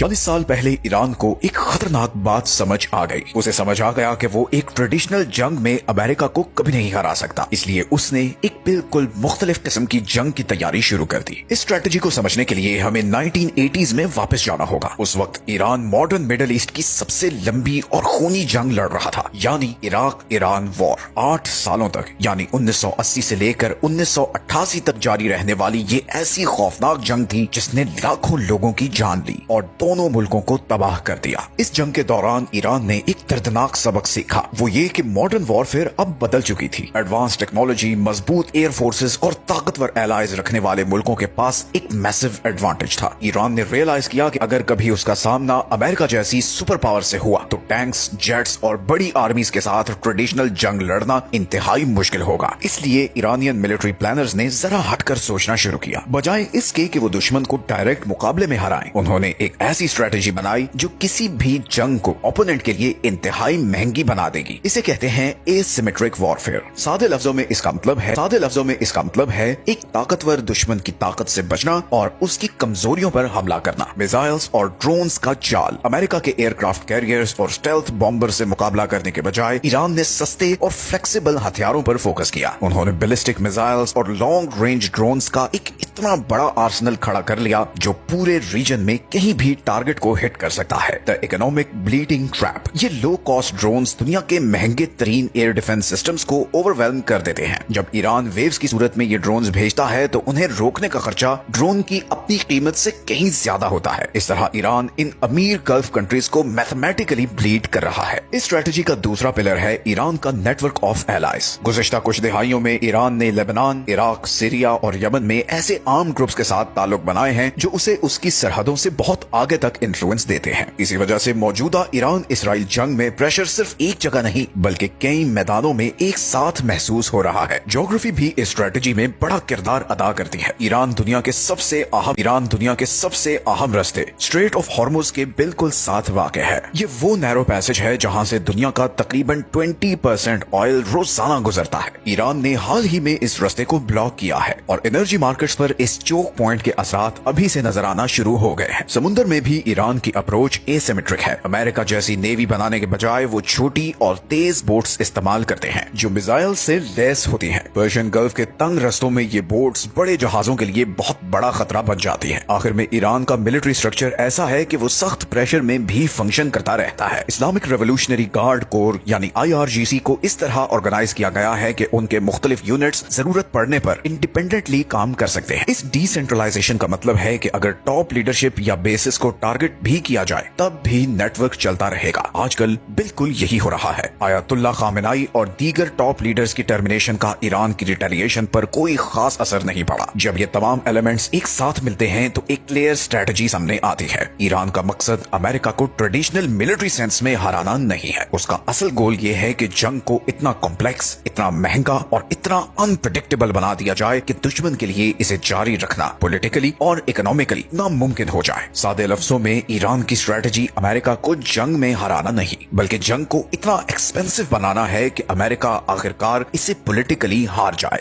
40 साल पहले ईरान को एक खतरनाक बात समझ आ गई। उसे समझ आ गया कि वो एक ट्रेडिशनल जंग में अमेरिका को कभी नहीं हरा सकता, इसलिए उसने एक बिल्कुल मुख्तलिफ किस्म की जंग की तैयारी शुरू कर दी। इस स्ट्रेटेजी को समझने के लिए हमें 1980s में वापस जाना होगा। उस वक्त ईरान मॉडर्न मिडिल ईस्ट की सबसे लंबी और खूनी जंग लड़ रहा था, यानी इराक ईरान वॉर। 8 सालों तक यानी 1980 से लेकर 1988 तक जारी रहने वाली ये ऐसी खौफनाक जंग थी जिसने लाखों लोगों की जान ली और दोनों मुल्कों को तबाह कर दिया। इस जंग के दौरान ईरान ने एक दर्दनाक सबक सीखा, वो ये कि मॉडर्न वॉरफेयर अब बदल चुकी थी। एडवांस टेक्नोलॉजी, मजबूत एयर फोर्सेस और ताकतवर एलाइज रखने वाले मुल्कों के पास एक मैसिव एडवांटेज था। ईरान ने रियलाइज किया कि अगर कभी उसका सामना अमेरिका जैसी सुपर पावर से हुआ तो टैंक्स, जेट्स और बड़ी आर्मीज के साथ ट्रेडिशनल जंग लड़ना इंतहाई मुश्किल होगा। इसलिए ईरानियन मिलिट्री प्लानर्स ने जरा हटकर सोचना शुरू किया। बजाय इसके कि वो दुश्मन को डायरेक्ट मुकाबले में हराएं, उन्होंने एक ऐसी स्ट्रेटेजी बनाई जो किसी भी जंग को ओपोनेंट के लिए इंतहाई महंगी बना देगी। इसे कहते हैं एसिमेट्रिक वॉरफेयर। सादे लफ्जों में इसका मतलब है एक ताकतवर दुश्मन की ताकत से बचना और उसकी कमजोरियों पर हमला करना। मिसाइल्स और ड्रोन्स का चाल। अमेरिका के एयरक्राफ्ट कैरियर्स और स्टेल्थ बॉम्बर से मुकाबला करने के बजाय ईरान ने सस्ते और फ्लेक्सिबल हथियारों पर फोकस किया। उन्होंने बैलिस्टिक मिसाइल्स और लॉन्ग रेंज ड्रोन्स का एक इतना बड़ा आर्सेनल खड़ा कर लिया जो पूरे रीजन में कहीं भी टारगेट को हिट कर सकता है। The economic bleeding trap. ये लो कॉस्ट ड्रोन्स दुनिया के महंगे तरीन एयर डिफेंस सिस्टम्स को ओवरवेल्म कर देते हैं। जब ईरान वेव्स की सूरत में ये ड्रोन्स भेजता है तो उन्हें रोकने का खर्चा ड्रोन की अपनी कीमत से कहीं ज्यादा होता है। इस तरह ईरान इन अमीर गल्फ कंट्रीज को मैथमेटिकली ब्लीड कर रहा है। इस स्ट्रेटेजी का दूसरा पिलर है ईरान का नेटवर्क ऑफ एलाइज। गुज़िश्ता कुछ दिहाइयों में ईरान ने लेबनान, इराक, सीरिया और यमन में ऐसे आर्म ग्रुप्स के साथ ताल्लुक बनाए हैं जो उसे उसकी सरहदों से बहुत आगे तक इन्फ्लुएंस देते हैं। इसी वजह से मौजूदा ईरान इसराइल जंग में प्रेशर सिर्फ एक जगह नहीं बल्कि कई मैदानों में एक साथ महसूस हो रहा है। ज्योग्राफी भी इस स्ट्रेटेजी में बड़ा किरदार अदा करती है। ईरान दुनिया के सबसे अहम रास्ते स्ट्रेट ऑफ हॉर्मुज के बिल्कुल साथ वाक़ है। ये वो नैरो पैसेज है जहां से दुनिया का तकरीबन 20% ऑयल रोजाना गुजरता है। ईरान ने हाल ही में इस रास्ते को ब्लॉक किया है और एनर्जी मार्केट्स पर इस चोक पॉइंट के असरात अभी से नजर आना शुरू हो गए हैं। समुद्र में भी ईरान की अप्रोच एसिमेट्रिक है। अमेरिका जैसी नेवी बनाने के बजाय वो छोटी और तेज बोट्स इस्तेमाल करते हैं जो मिसाइल से लैस होती हैं। पर्शियन गल्फ के तंग रस्तों में ये बोट्स बड़े जहाजों के लिए बहुत बड़ा खतरा बन जाती हैं। आखिर में ईरान का मिलिट्री स्ट्रक्चर ऐसा है कि वो सख्त प्रेशर में भी फंक्शन करता रहता है। इस्लामिक रेवोल्यूशनरी गार्ड कोर यानी IRGC को इस तरह ऑर्गेनाइज किया गया है कि उनके मुख्तलिफ यूनिट्स जरूरत पड़ने पर इंडिपेंडेंटली काम कर सकते हैं। इस डिसेंट्रलाइजेशन का मतलब है कि अगर टॉप लीडरशिप या बेसिस को टारगेट भी किया जाए तब भी नेटवर्क चलता रहेगा। आजकल बिल्कुल यही हो रहा है। आयतुल्लाह खामेनाई और दीगर टॉप लीडर्स की टर्मिनेशन का ईरान की रिटेलिएशन पर कोई खास असर नहीं पड़ा। जब ये तमाम एलिमेंट्स एक साथ मिलते हैं तो एक क्लियर स्ट्रेटजी सामने आती है। ईरान का मकसद अमेरिका को ट्रेडिशनल मिलिट्री सेंस में हराना नहीं है। उसका असल गोल ये है कि जंग को इतना कॉम्प्लेक्स, इतना महंगा और इतना अनप्रेडिक्टेबल बना दिया जाए कि दुश्मन के लिए इसे जारी रखना पॉलिटिकली और इकोनॉमिकली नामुमकिन हो जाए। सादे लफ्जों में ईरान की स्ट्रेटजी अमेरिका को जंग में हराना नहीं बल्कि जंग को इतना एक्सपेंसिव बनाना है कि अमेरिका आखिरकार इसे पॉलिटिकली हार जाए।